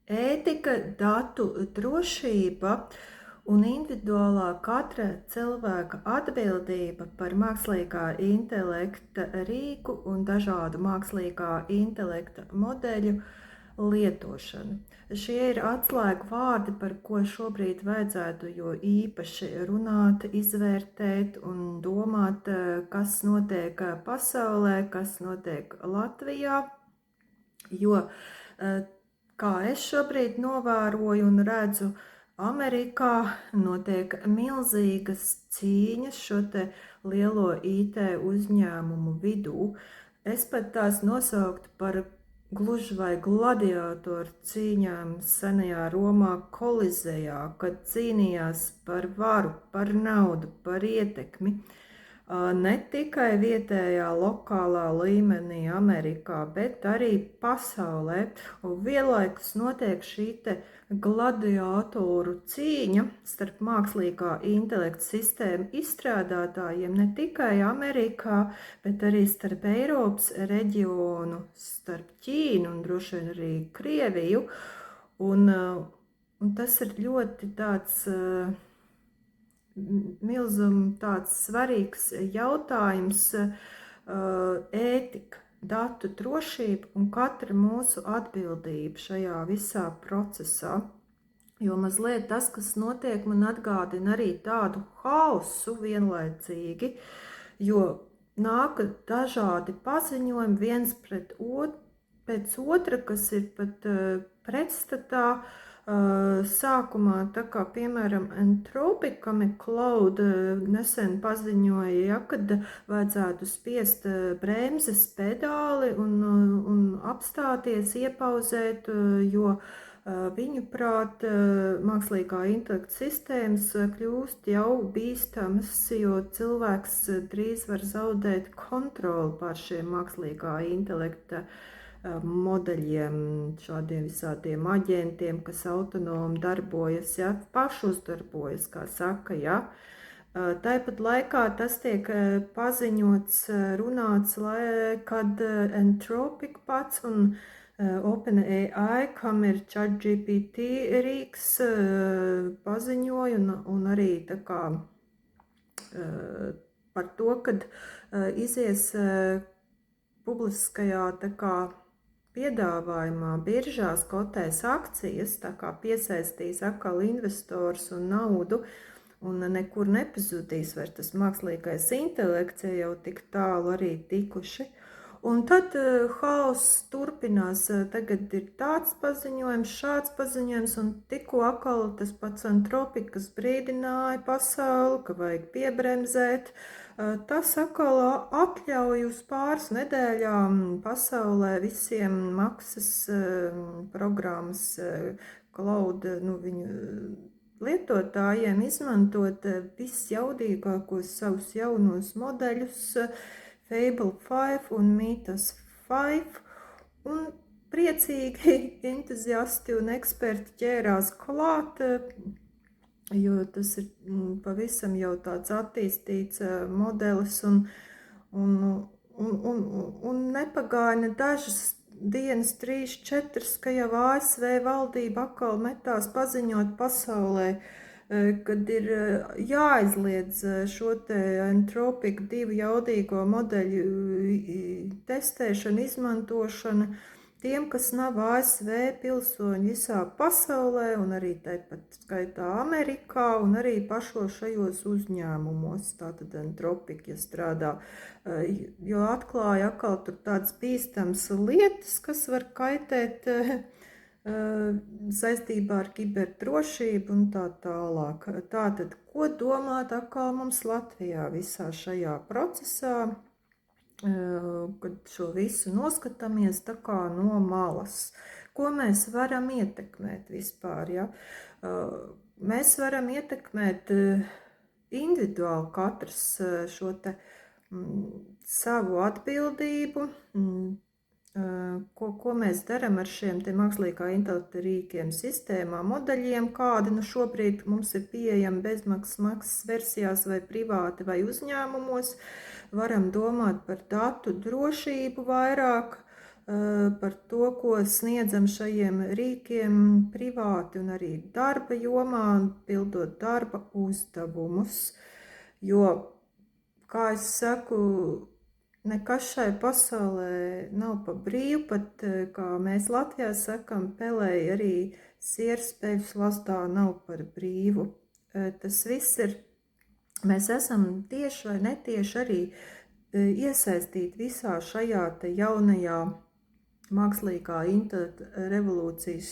Ētika, datu drošība un individuālā katra cilvēka atbildība par mākslīgā intelekta rīku un dažādu mākslīgā intelekta modeļu lietošanu. Šie ir atslēgu vārdi, par ko šobrīd vajadzētu jo īpaši runāt, izvērtēt un domāt, kas notiek pasaulē, kas notiek Latvijā, jo kā es šobrīd novēroju un redzu, Amerikā notiek milzīgas cīņas šo te lielo IT uzņēmumu vidū. Es pat tās nosauktu par gluži vai gladiatoru cīņām senajā Romā kolizejā, kad cīnījās par varu, par naudu, par ietekmi. Ne tikai vietējā, lokālā līmenī Amerikā, bet arī pasaulē. Un vienlaikus notiek šī te gladiatoru cīņa starp mākslīgā intelekta sistēmu izstrādātājiem ne tikai Amerikā, bet arī starp Eiropas reģionu, starp Ķīnu un droši vien arī Krieviju. Un tas ir ļoti tāds tāds svarīgs jautājums, ētika, datu drošība un katra mūsu atbildība šajā visā procesā. Jo mazliet tas, kas notiek, man atgādina arī tādu hausu vienlaicīgi, jo nāk dažādi paziņojumi viens pēc otra, kas ir pat pretstatā. Sākumā, tā kā piemēram Anthropic, kam ir Cloud, nesen paziņoja, ja, kad vajadzētu spiest bremzes pedāli un apstāties, iepauzēt, jo viņuprāt mākslīgā intelekta sistēmas kļūst jau bīstamas, jo cilvēks drīz var zaudēt kontroli pār šiem mākslīgā intelekta modeļiem, šādiem visādiem aģentiem, kas autonomi darbojas, ja, pašuzdarbojas, kā saka, ja. Tāpat laikā tas tiek paziņots, runāts, kad Anthropic pats un OpenAI, kam ir ChatGPT rīks, paziņoja un arī tā kā par to, kad izies publiskajā tā kā piedāvājumā biržās kotēs akcijas, tā kā piesaistīs atkal investors un naudu, un nekur nepazudīs vairs tas mākslīgais intelekts, ja jau tik tālu arī tikuši. Un tad hauss turpinās, tagad ir tāds paziņojums, šāds paziņojums, un tikko atkal tas pats Anthropic, kas brīdināja pasauli, ka vajag piebremzēt, tas atkal atļauj uz pāris nedēļām pasaulē visiem maksas programmas cloud, viņu lietotājiem izmantot visjaudīgākos savus jaunos modeļus, Fable 5 un Mythos 5, un priecīgi entuziasti un eksperti ķērās klāt, jo tas ir pavisam jau tāds attīstīts modelis un nepagāja ne dažas dienas, 3, 4, ka jau ASV valdība atkal metās paziņot pasaulē, kad ir jāizliedz šo te Anthropic 2 jaudīgo modeļu testēšana, izmantošana tiem, kas nav ASV pilsoņi visā pasaulē un arī tāpat skaitā Amerikā un arī pašos šajos uzņēmumos, tātad Anthropic, ja strādā, jo atklāja atkal tur tādas bīstams lietas, kas var kaitēt saistībā ar kiberdrošību un tā tālāk. Tātad, ko domāt atkal mums Latvijā visā šajā procesā, kad šo visu noskatāmies tā kā no malas? Ko mēs varam ietekmēt vispār, ja? Mēs varam ietekmēt individuāli katrs šo te savu atbildību, ko mēs darām ar šiem te mākslīgā intelekta rīkiem, sistēmām, modeļiem, kādi šobrīd mums ir pieejami bezmaksas versijās vai privāti vai uzņēmumos. Varam domāt par datu drošību vairāk, par to, ko sniedzam šajiem rīkiem privāti un arī darba jomā, pildot darba uzdevumus. Jo, kā es saku, nekas šai pasaulē nav pa brīvu, pat kā mēs Latvijā sakam, pelēji arī sierspēļu slazdā nav par brīvu. Tas viss ir, mēs esam tieši vai netieši arī iesaistīti visā šajā te jaunajā mākslīgā intelekta revolūcijas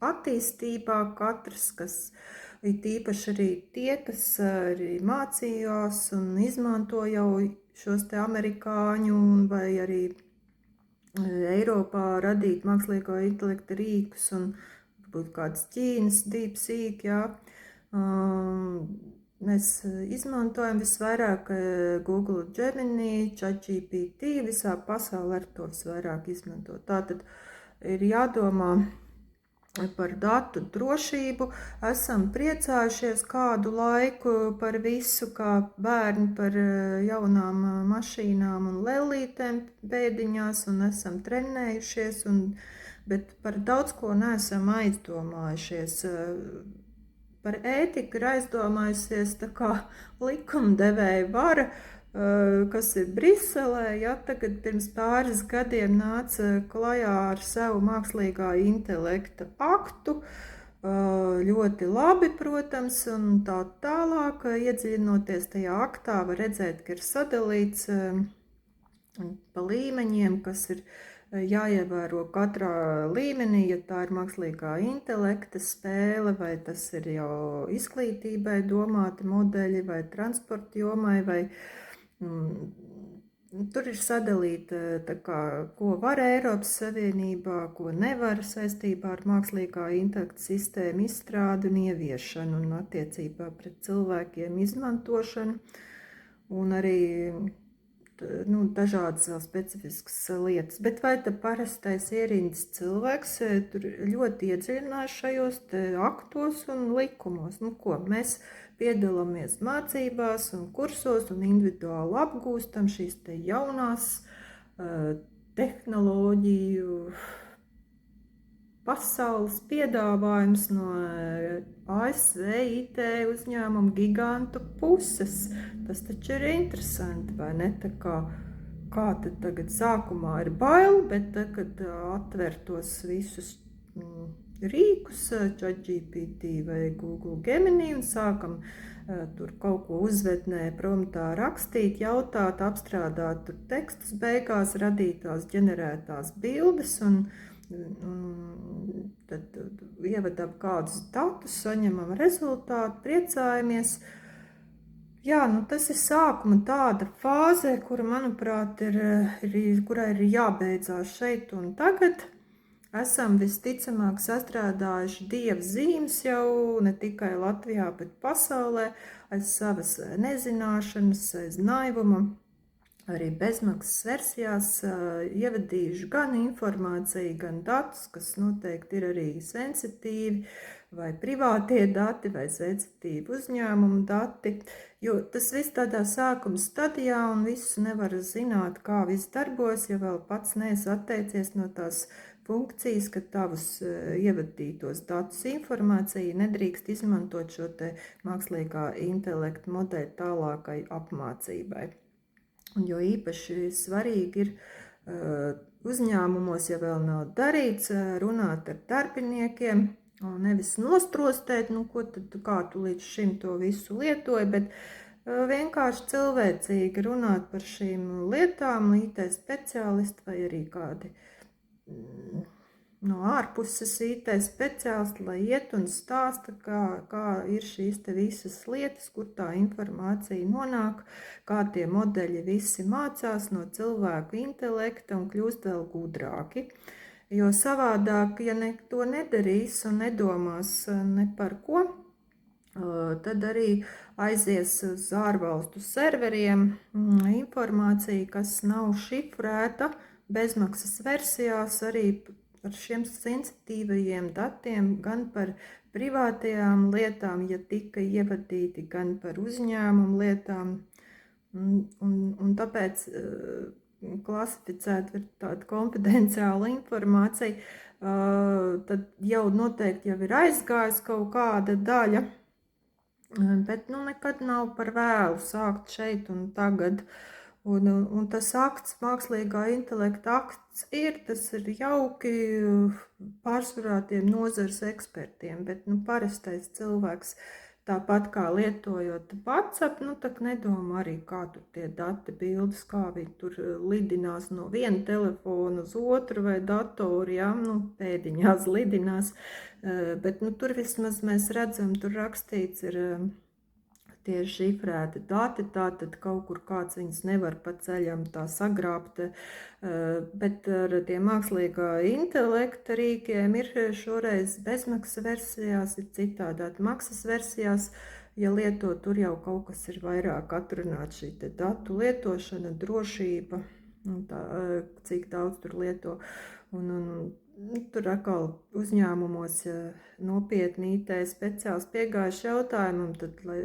attīstībā. Katrs, kas ir tīpaši arī tie, kas arī mācījās un izmanto jau šos te amerikāņu vai arī Eiropā radīt mākslīgo intelekta rīkus un varbūt kāds Ķīnas DeepSeek, jā. Mēs izmantojam visvairāk Google Gemini, ChatGPT, visā pasaulē ar to visvairāk izmanto. Tātad ir jādomā par datu drošību. Esam priecājušies kādu laiku par visu, kā bērni par jaunām mašīnām un lellītēm pēdiņās, un esam trenējušies, bet par daudz ko neesam aizdomājušies. Par ētiku ir aizdomājusies tā kā likumdevēja vara, kas ir Briselē, ja tagad pirms pāris gadiem nāca klajā ar savu mākslīgā intelekta aktu, ļoti labi, protams, un tā tālāk, iedziļinoties tajā aktā, var redzēt, ka ir sadalīts pa līmeņiem, kas ir jāievēro katrā līmenī, ja tā ir mākslīgā intelekta spēle, vai tas ir jau izglītībai domāti modeļi, vai transporta jomai, vai tur ir sadalīta, tā kā, ko var Eiropas Savienībā, ko nevar saistībā ar mākslīgā intelekta sistēmu izstrādi un ieviešanu un attiecībā pret cilvēkiem izmantošanu un arī dažādas vēl specifiskas lietas. Bet vai tā parastais ierindas cilvēks tur ļoti iedziļinās šajos aktos un likumos? Ko, mēs piedalāmies mācībās un kursos un individuāli apgūstam šīs te jaunās tehnoloģiju pasaules piedāvājums no ASV IT uzņēmumu gigantu puses. Tas taču ir interesanti, vai ne? Tā kā tad tagad sākumā ir bail, bet tagad atver tos visus rīkus, ChatGPT vai Google Gemini, un sākam tur kaut ko uzvednē promptā rakstīt, jautāt, apstrādāt tur tekstus, beigās radītās ģenerētās bildes, un tad ievedam kādus datus, saņemam rezultātu, priecājamies. Jā, tas ir sākuma tāda fāze, kura, manuprāt, kurai ir jābeidzās šeit un tagad. Esam visticamāk sastrādājuši dieva zīmes jau ne tikai Latvijā, bet pasaulē, aiz savas nezināšanas, aiz naivuma. Arī bezmaksas versijās ievadījuši gan informāciju, gan datus, kas noteikti ir arī sensitīvi, vai privātie dati, vai sensitīvi uzņēmumu dati, jo tas viss tādā sākuma stadijā un visu nevar zināt, kā viss darbojas, ja vēl pats neesi atteicies no tās funkcijas, ka tavus ievadītos datus informāciju nedrīkst izmantot šo te mākslīgā intelekta modeļu tālākai apmācībai. Un jo īpaši svarīgi ir uzņēmumos, ja vēl nav darīts, runāt ar darbiniekiem, nevis nostrostēt, kā tu līdz šim to visu lietoji, bet vienkārši cilvēcīgi runāt par šīm lietām, IT speciālisti vai arī kādi no ārpuses IT speciālisti, lai iet un stāsta, kā ir šīs te visas lietas, kur tā informācija nonāk, kā tie modeļi visi mācās no cilvēku intelekta un kļūst vēl gudrāki. Jo savādāk, ja to nedarīs un nedomās ne par ko, tad arī aizies uz ārvalstu serveriem informācija, kas nav šifrēta bezmaksas versijās, arī ar šiem sensitīvajiem datiem, gan par privātajām lietām, ja tika ievadīti, gan par uzņēmumu lietām. Un tāpēc klasificēta par tādu konfidenciālu informāciju, tad jau noteikti jau ir aizgājis kaut kāda daļa, bet nekad nav par vēlu sākt šeit un tagad. Un tas akts, mākslīgā intelekta akts tas ir jauki pārsvarā tiem nozares ekspertiem, bet parastais cilvēks, tāpat kā lietojot WhatsApp, tak nedomā arī, kā tur tie dati, bildes, kā viņi tur lidinās no viena telefona uz otru vai datoru, pēdiņās lidinās, bet tur vismaz mēs redzam, tur rakstīts ir tie šifrēti dati, tātad kaut kur kāds viņus nevar pa ceļam tā sagrābt, bet ar tiem mākslīgā intelekta rīkiem ir šoreiz bezmaksas versijās, ir citādāt maksas versijās, ja lieto, tur jau kaut kas ir vairāk atrunāt šī te datu lietošana, drošība, tā, cik daudz tur lieto, tur atkal uzņēmumos nopietni IT speciāls piegājuši jautājumam, tad lai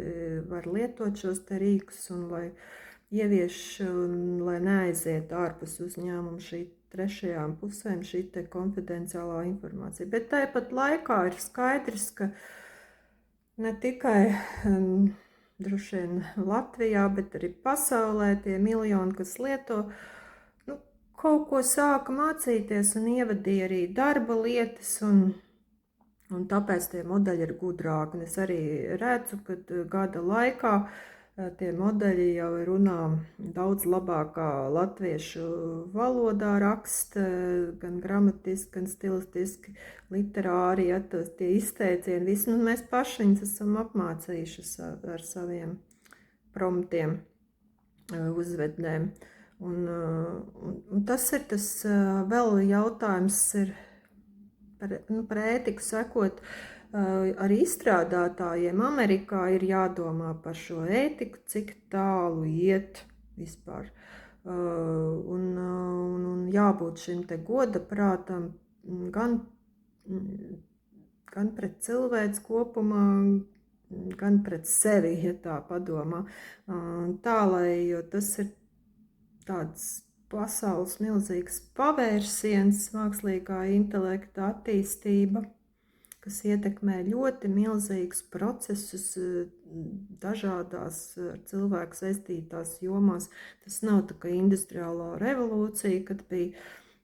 var lietot šos te rīkus un lai ievieš, lai neaiziet ārpus uzņēmumu šī trešajām pusēm šī te konfidenciālā informācija. Bet tāpat laikā ir skaidrs, ka ne tikai droši vien Latvijā, bet arī pasaulē tie miljoni, kas lieto, kaut ko sāka mācīties un ievadīja arī darba lietas, un tāpēc tie modeļi ir gudrāki. Un es arī redzu, ka gada laikā tie modeļi jau runā daudz labākā latviešu valodā raksta, gan gramatiski, gan stilistiski, literāri, tie izteicieni, visi, mēs paši viņus esam apmācījuši ar saviem promptiem, uzvednēm. Un tas ir tas vēl jautājums ir par ētiku sekot, arī izstrādātājiem Amerikā ir jādomā par šo ētiku, cik tālu iet vispār. Un jābūt šim te godaprātam gan pret cilvēks kopumā, gan pret sevi, ja tā padomā. Tā, jo tas ir tāds pasaules milzīgs pavērsiens, mākslīgā intelekta attīstība, kas ietekmē ļoti milzīgus procesus dažādās ar cilvēku saistītās jomās. Tas nav tā kā industriālā revolūcija, kad bija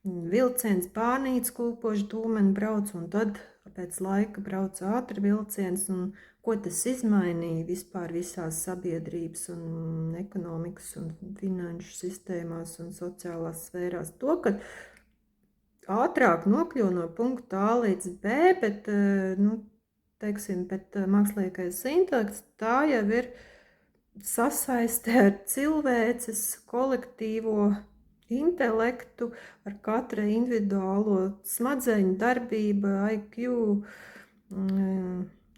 vilciens pārnīca kūpoši dūmeni brauc, un tad pēc laika brauc ātri vilciens, un ko tas izmainīja vispār visās sabiedrības un ekonomikas un finanšu sistēmās un sociālās sfērās. To, ka ātrāk nokļuva no punkta A līdz B, bet, bet mākslīgais intelekts tā jau ir sasaiste ar cilvēces kolektīvo intelektu, ar katra individuālo smadzeņu darbību, IQ,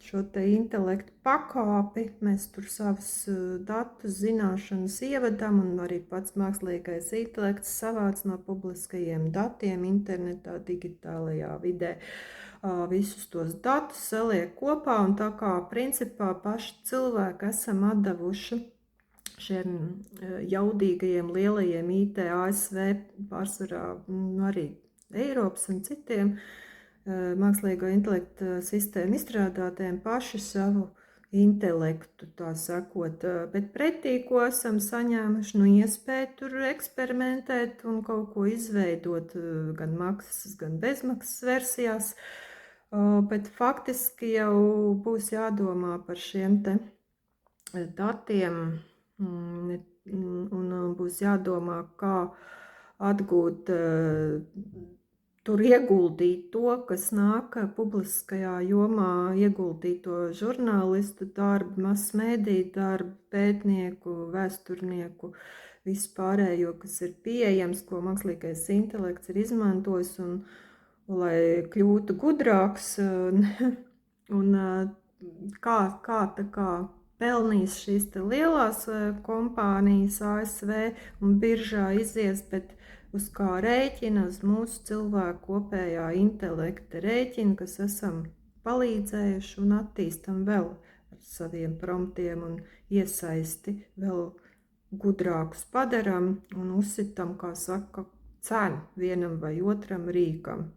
šo te intelektu pakāpi, mēs tur savus datus, zināšanas ievedam, un arī pats mākslīgais intelekts savāc no publiskajiem datiem internetā, digitālajā vidē. Visus tos datus saliek kopā, un tā kā principā paši cilvēki esam atdevuši šiem jaudīgajiem lielajiem IT, ASV, pārsvarā arī Eiropas un citiem mākslīgo intelektu sistēmu izstrādātājiem paši savu intelektu, tā sakot, bet pretī, ko esam saņēmuši, iespēju tur eksperimentēt un kaut ko izveidot gan maksas, gan bezmaksas versijās, bet faktiski jau būs jādomā par šiem te datiem un būs jādomā, kā atgūt tur ieguldīt to, kas nāk publiskajā jomā, ieguldīto žurnālistu darbu, masmediju darbu, pētnieku, vēsturnieku, vispārējo, kas ir pieejams, ko mākslīgais intelekts ir izmantojis, un lai kļūtu gudrāks, un kā pelnīs šīs te lielās kompānijas ASV un biržā izies, bet uz kā rēķina, uz mūsu cilvēku kopējā intelekta rēķina, kas esam palīdzējuši un attīstam vēl ar saviem promptiem un iesaisti vēl gudrākus padaram un uzsitam, kā saka, cenu vienam vai otram rīkam.